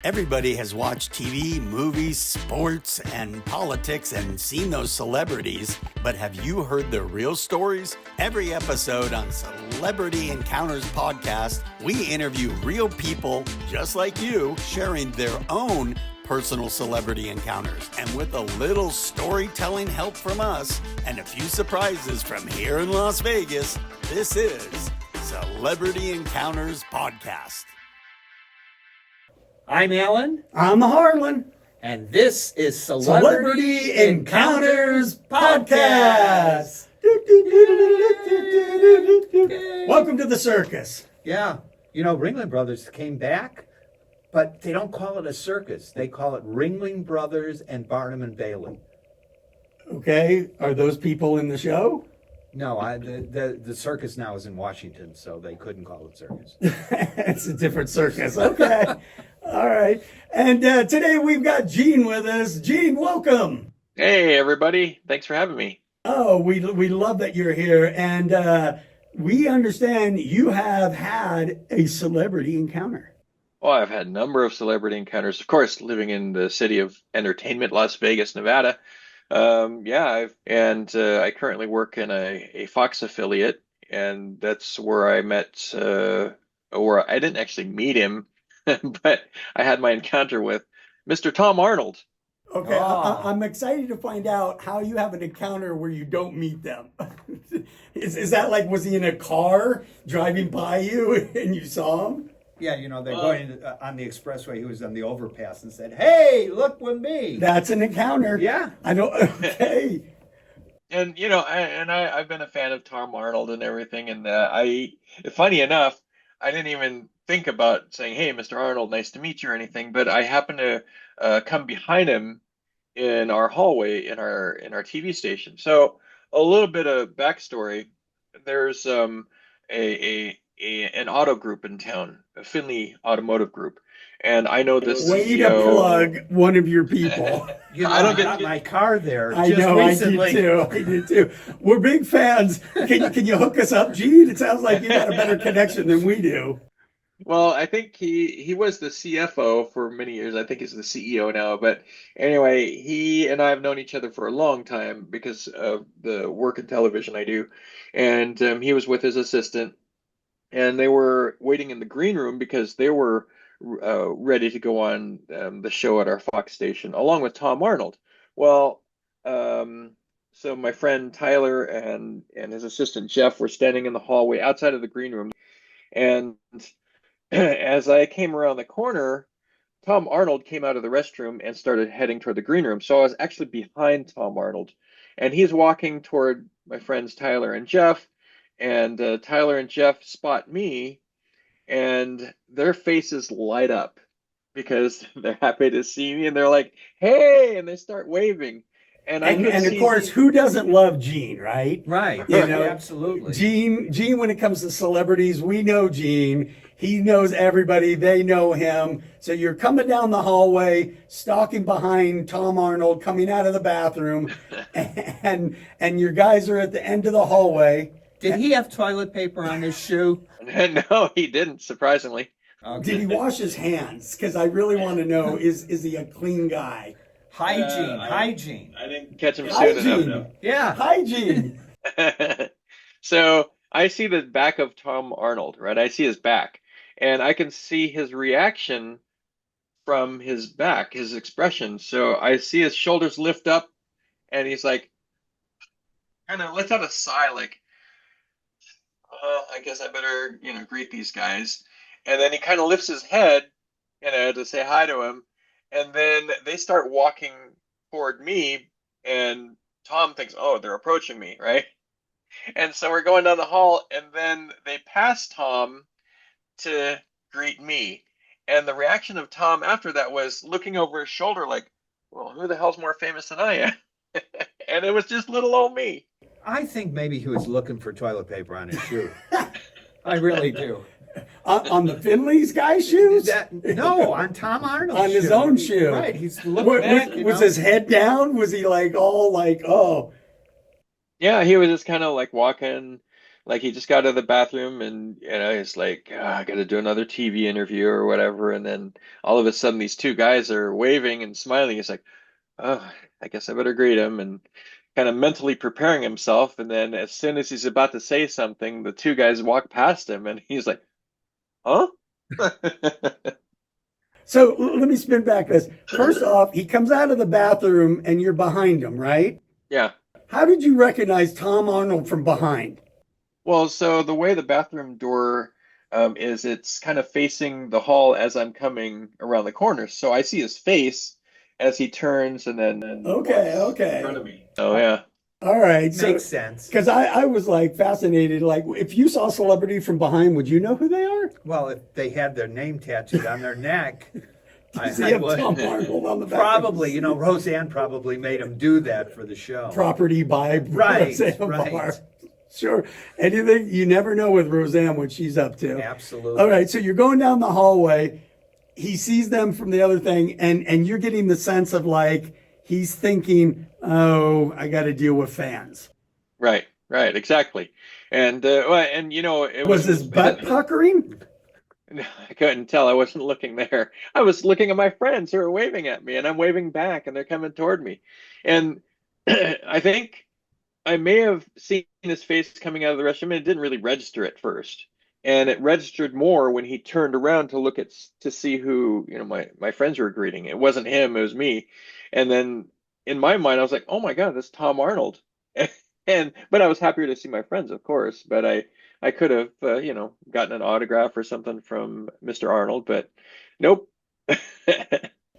Everybody has watched TV, movies, sports, and politics and seen those celebrities, but have you heard their real stories? Every episode on Celebrity Encounters Podcast, we interview real people just like you sharing their own personal celebrity encounters. And with a little storytelling help from us and a few surprises from here in Las Vegas, this is Celebrity Encounters Podcast. I'm Alan. I'm Harlan. And this is Celebrity Encounters Podcast. Welcome to the circus. Yeah. You know, Ringling Brothers came back, but they don't call it a circus. They call it Ringling Brothers and Barnum and Bailey. Okay. Are those people in the show? No, the circus now is in Washington, so they couldn't call it circus. It's a different circus. Okay. All right. And today we've got Gene with us. Gene, welcome. Hey, everybody. Thanks for having me. Oh, we love that you're here. And we understand you have had a celebrity encounter. Well, I've had a number of celebrity encounters. Of course, living in the city of entertainment, Las Vegas, Nevada. I currently work in a Fox affiliate, and that's where I met, or I didn't actually meet him, but I had my encounter with Mr. Tom Arnold. Okay, I'm excited to find out how you have an encounter where you don't meet them. Is that like, was he in a car driving by you and you saw him? Yeah, you know, they're going on the expressway. He was on the overpass and said, "Hey, look with me." That's an encounter. Yeah. Okay. And, you know, I've been a fan of Tom Arnold and everything. And funny enough, I didn't even think about saying, "Hey, Mr. Arnold, nice to meet you," or anything. But I happened to come behind him in our hallway in our TV station. So a little bit of backstory. There's an auto group in town, a Finley Automotive Group, and I know this way CEO. To plug one of your people. You know, I don't get my car there. I just know, recently. I do too. We're big fans. Can you hook us up, Gene? It sounds like you got a better connection than we do. Well, I think he was the CFO for many years. I think he's the CEO now. But anyway, he and I have known each other for a long time because of the work in television I do. And he was with his assistant, and they were waiting in the green room because they were ready to go on the show at our Fox station, along with Tom Arnold. Well, so my friend Tyler and his assistant Jeff were standing in the hallway outside of the green room. And as I came around the corner, Tom Arnold came out of the restroom and started heading toward the green room. So I was actually behind Tom Arnold, and he's walking toward my friends Tyler and Jeff. And Tyler and Jeff spot me, and their faces light up because they're happy to see me, and they're like, "Hey!" and they start waving. And of course, who doesn't love Gene, right? Right. You know, absolutely. Gene, when it comes to celebrities, we know Gene. He knows everybody. They know him. So you're coming down the hallway, stalking behind Tom Arnold, coming out of the bathroom, and your guys are at the end of the hallway. Did he have toilet paper on his shoe? No, he didn't, surprisingly. Okay. Did he wash his hands? Because I really want to know, is he a clean guy? Hygiene. I didn't catch him soon enough. No. Yeah. Hygiene. So I see the back of Tom Arnold, right? I see his back, and I can see his reaction from his back, his expression. So I see his shoulders lift up, and he's like, kind of lets out a sigh, like, I guess I better, greet these guys. And then he kind of lifts his head, to say hi to him. And then they start walking toward me, and Tom thinks, "Oh, they're approaching me," right? And so we're going down the hall, and then they pass Tom to greet me. And the reaction of Tom after that was looking over his shoulder like, "Well, who the hell's more famous than I am?" And it was just little old me. I think maybe he was looking for toilet paper on his shoe. I really do. On the Finley's guy's shoes? No, on Tom Arnold's on his own shoe. Right. He's looking back, was his head down? Was he like all like, oh? Yeah, he was just kind of like walking Like he just got out of the bathroom and he's like, I got to do another TV interview or whatever. And then all of a sudden these two guys are waving and smiling. He's like, oh, I guess I better greet him, and kind of mentally preparing himself. And then as soon as he's about to say something, the two guys walk past him and he's like, huh? So let me spin back this. First off, he comes out of the bathroom and you're behind him, right? Yeah. How did you recognize Tom Arnold from behind? Well, so the way the bathroom door is, it's kind of facing the hall as I'm coming around the corner. So I see his face as he turns and then Okay. in front of me. Oh, yeah. All right. So, Makes sense. because I was like fascinated. Like, if you saw a celebrity from behind, would you know who they are? Well, if they had their name tattooed on their neck, Does he have Tom Arnold on the back? Probably. Roseanne probably made him do that for the show. Property by Right, Roseanne right. Barr. Sure. Anything, you never know with Roseanne what she's up to. Absolutely. All right. So you're going down the hallway. He sees them from the other thing, and you're getting the sense of like, he's thinking, oh, I got to deal with fans. Right, exactly. And it Was his butt puckering? I couldn't tell. I wasn't looking there. I was looking at my friends who are waving at me, and I'm waving back, and they're coming toward me. And I think I may have seen his face coming out of the restroom, and it didn't really register at first. And it registered more when he turned around to see who, my friends were greeting. It wasn't him, it was me. And then in my mind, I was like, oh my God, that's Tom Arnold. But I was happier to see my friends, of course. But I could have, gotten an autograph or something from Mr. Arnold, but nope.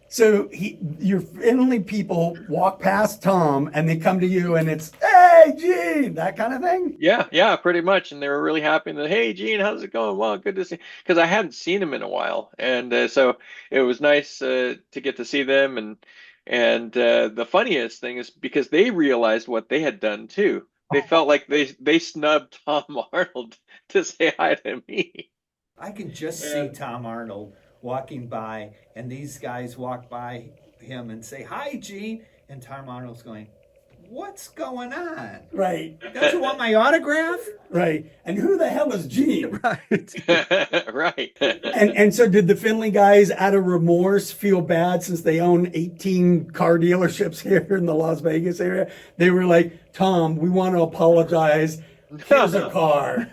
So your friendly people walk past Tom and they come to you and it's, hey, Gene, that kind of thing? Yeah, pretty much. And they were really happy. And hey, Gene, how's it going? Well, good to see you. Because I hadn't seen him in a while. And so it was nice to get to see them. And the funniest thing is because they realized what they had done too. They felt like they snubbed Tom Arnold to say hi to me. I can just see Tom Arnold walking by, and these guys walk by him and say, hi, Gene. And Tom Arnold's going, what's going on? Right. Don't you want my autograph? Right. And who the hell is Gene? Right. Right. And so did the Finley guys, out of remorse, feel bad since they own 18 car dealerships here in the Las Vegas area? They were like, Tom, we want to apologize. Here's a car.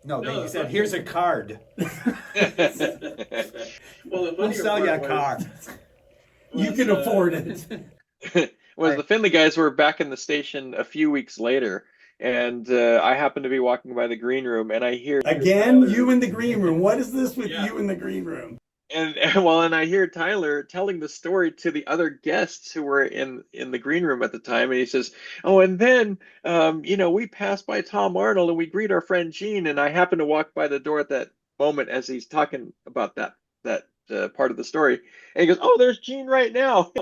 No, they said, here's a card. We'll sell you a car. You can afford it. Was the Finley guys were back in the station a few weeks later, and I happened to be walking by the green room, and I hear Again, you in the green room. What is this with you in the green room? and I hear Tyler telling the story to the other guests who were in the green room at the time, and he says, "Oh, and then we passed by Tom Arnold and we greet our friend Gene, and I happened to walk by the door at that moment as he's talking about that part of the story, and he goes, oh, there's Gene right now."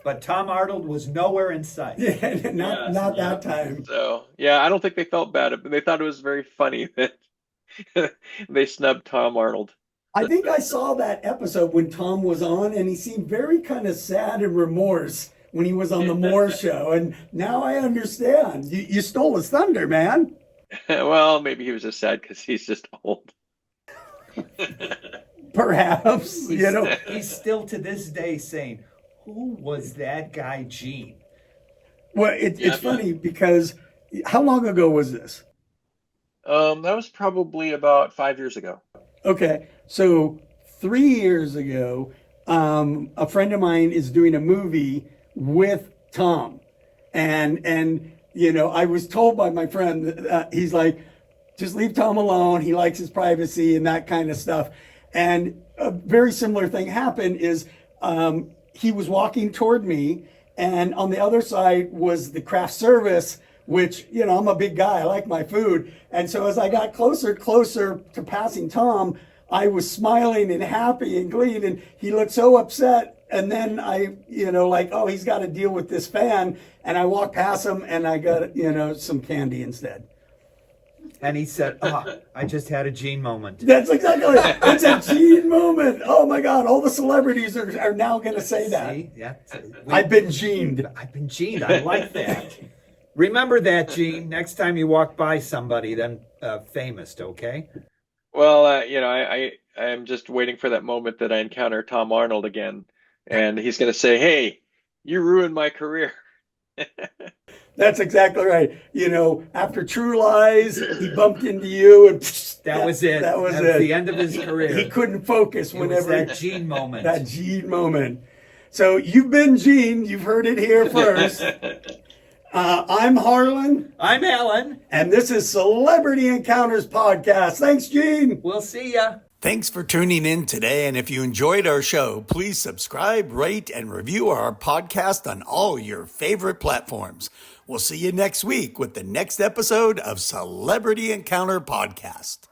But Tom Arnold was nowhere in sight. Yeah, not that time. So yeah, I don't think they felt bad, but they thought it was very funny that they snubbed Tom Arnold. I think I saw that episode when Tom was on, and he seemed very kind of sad and remorse when he was on the Moore show. And now I understand. You stole his thunder, man. Well, maybe he was just sad because he's just old. Perhaps, He's still to this day saying, who was that guy, Gene? Well, it's funny because how long ago was this? That was probably about 5 years ago. Okay, so 3 years ago, a friend of mine is doing a movie with Tom, and I was told by my friend, he's like, just leave Tom alone. He likes his privacy and that kind of stuff. And a very similar thing happened is he was walking toward me, and on the other side was the craft service, which, I'm a big guy. I like my food. And so as I got closer to passing Tom, I was smiling and happy and glee, and he looked so upset. And then I, oh, he's got to deal with this fan. And I walked past him and I got, some candy instead. And he said, oh, I just had a Gene moment. That's exactly it. It's a Gene moment. Oh my God. All the celebrities are now going to say that. See? Yeah. I've been Gened. I've been Gened. I like that. Remember that, Gene. Next time you walk by somebody, then famous, okay? Well, I am just waiting for that moment that I encounter Tom Arnold again, and he's going to say, "Hey, you ruined my career." That's exactly right. After True Lies, he bumped into you, and that was it. That was the end of his career. He couldn't focus whenever that Gene moment. That Gene moment. So you've been Gene. You've heard it here first. I'm Harlan. I'm Alan. And this is Celebrity Encounters Podcast. Thanks, Gene. We'll see ya. Thanks for tuning in today. And if you enjoyed our show, please subscribe, rate, and review our podcast on all your favorite platforms. We'll see you next week with the next episode of Celebrity Encounter Podcast.